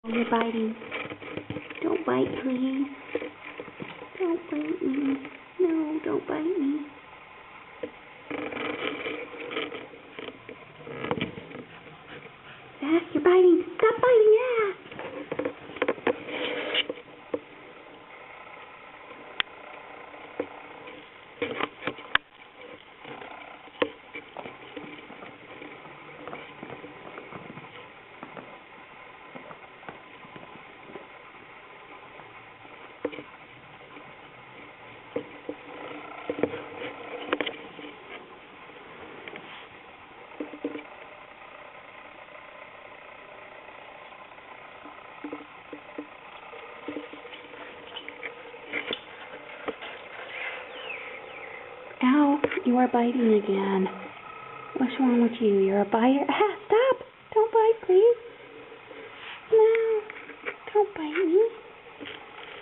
You're biting. Don't bite, please. Don't bite me. No, don't bite me. Ah, you're biting. Stop biting. Ah. Ow, you are biting again. What's wrong with you? You're a biter? Ah, stop! Don't bite, please. No, don't bite me.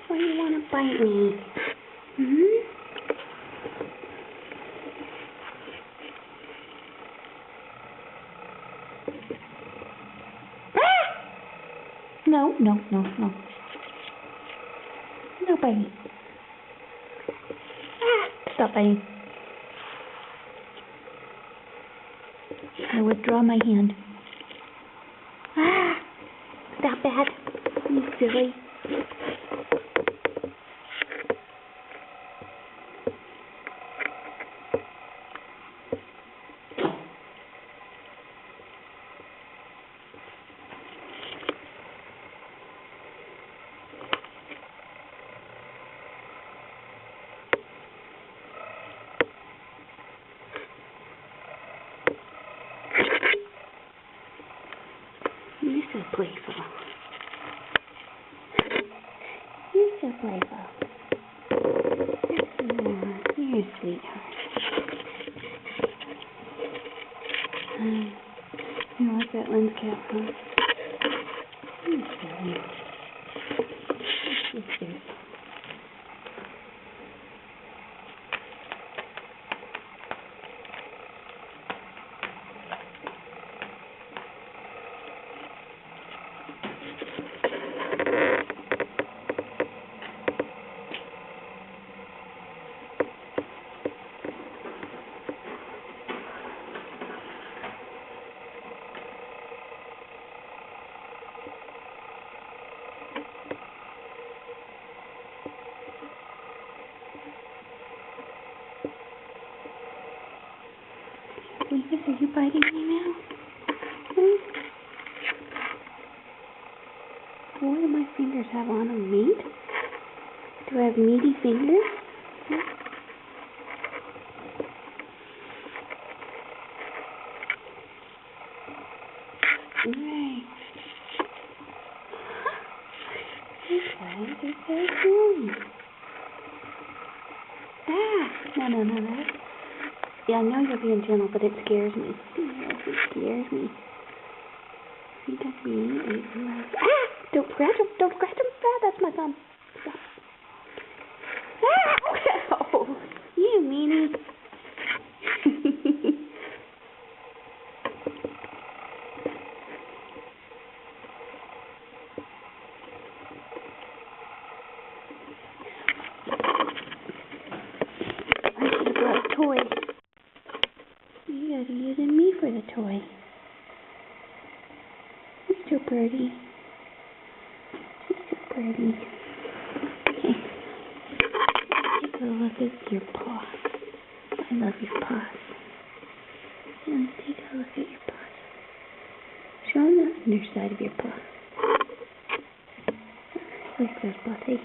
Why do you want to bite me? Ah! No. No biting. Ah, stop biting. I withdraw my hand. Ah! Stop that. You silly. You're so playful. You're so playful. You're a sweetheart. You like that lens cap, huh? You're silly. You're cute. Lucas, are you biting me now? What do my fingers have on them? Meat? Do I have meaty fingers? Right. Okay, you're so cute. Ah! No. Yeah, I know you're being gentle, but it scares me. Yes, it scares me. He does me. Ah! Don't scratch him. Ah, that's my thumb. Stop. Ah! Oh, you meanie. I should have brought a toy. You guys are using me for the toy. You're so pretty. You're so pretty. Take a look at your paw. I love your paws. Yeah, take a look at your paws. Show them the underside of your paw. Like those buffy.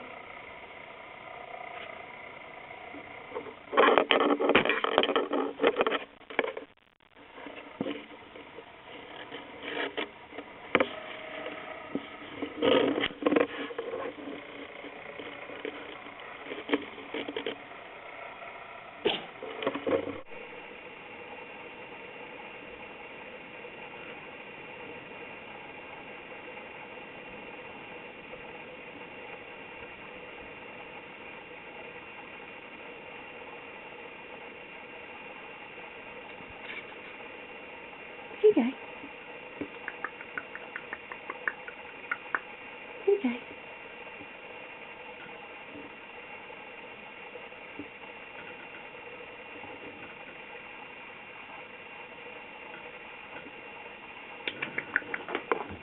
Okay.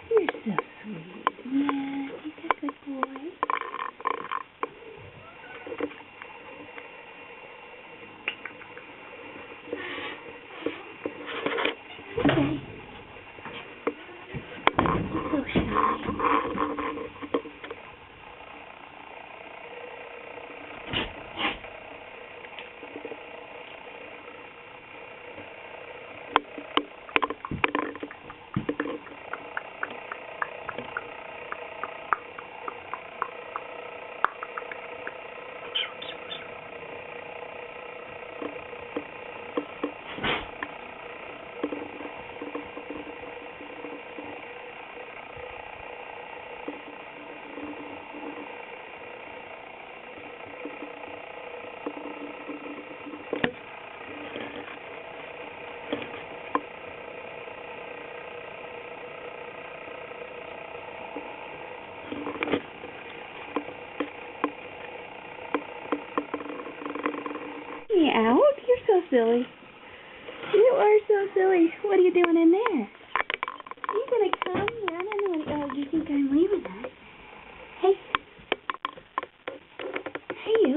You're so sweet. Yeah, he's a good boy. Okay. So shy. Meow, you're so silly. You are so silly. What are you doing in there? You gonna come running when, oh, you think I'm leaving that? Hey. Hey, you.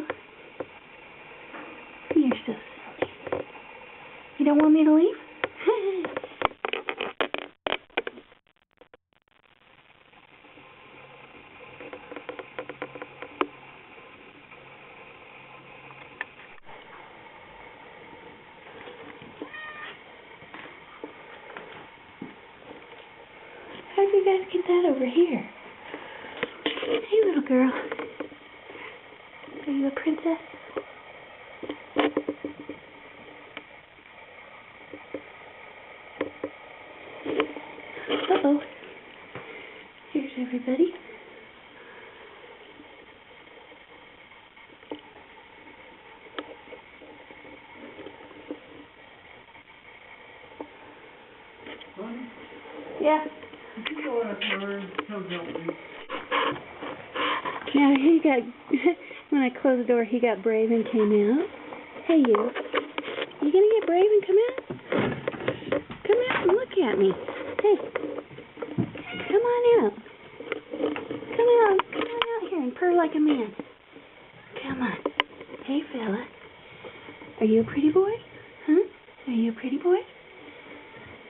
You're so silly. You don't want me to leave? How did you guys get that over here? Hey, little girl. Are you a princess? Uh-oh. Here's everybody. Honey, Yeah. could you go out there and come help me? Now he got, when I closed the door, he got brave and came out. Hey, you. You gonna get brave and come out? Come out and look at me. Hey. Come on out. Come on out here and purr like a man. Come on. Hey, fella. Are you a pretty boy? Huh? Are you a pretty boy?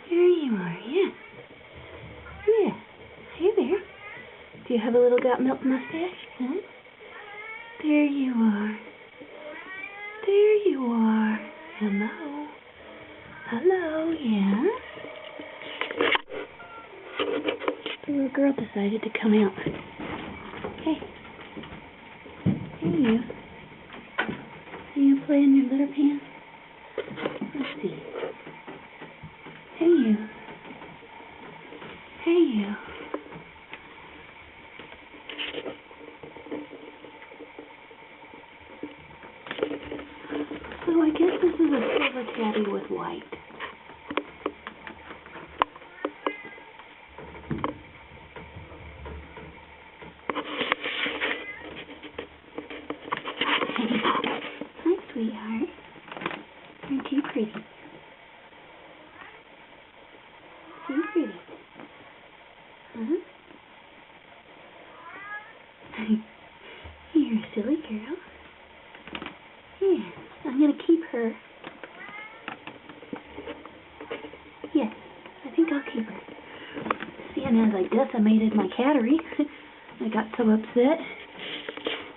There you are, yeah. Yeah. Hey there. Do you have a little got milk mustache? Huh? There you are. There you are. Hello. Hello, yeah? The little girl decided to come out. Hey. Hey, you. Are you playing your litter pan? Let's see. Hey, you. Hey, you. So I guess this is a silver tabby with white. Hi, sweetheart. Aren't you pretty? You pretty. Huh? You're a silly girl. Yeah, I'm gonna keep her. Yes, I think I'll keep her. Seeing as I decimated my cattery, I got so upset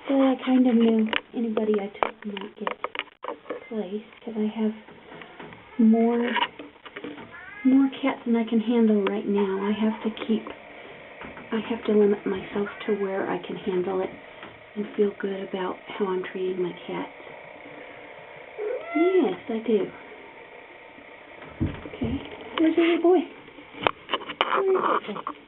that I kind of knew anybody I took might get placed, because I have more cats than I can handle right now. I have to limit myself to where I can handle it and feel good about how I'm treating my cats. Yes, I do. Okay, where's your little boy? Where is it?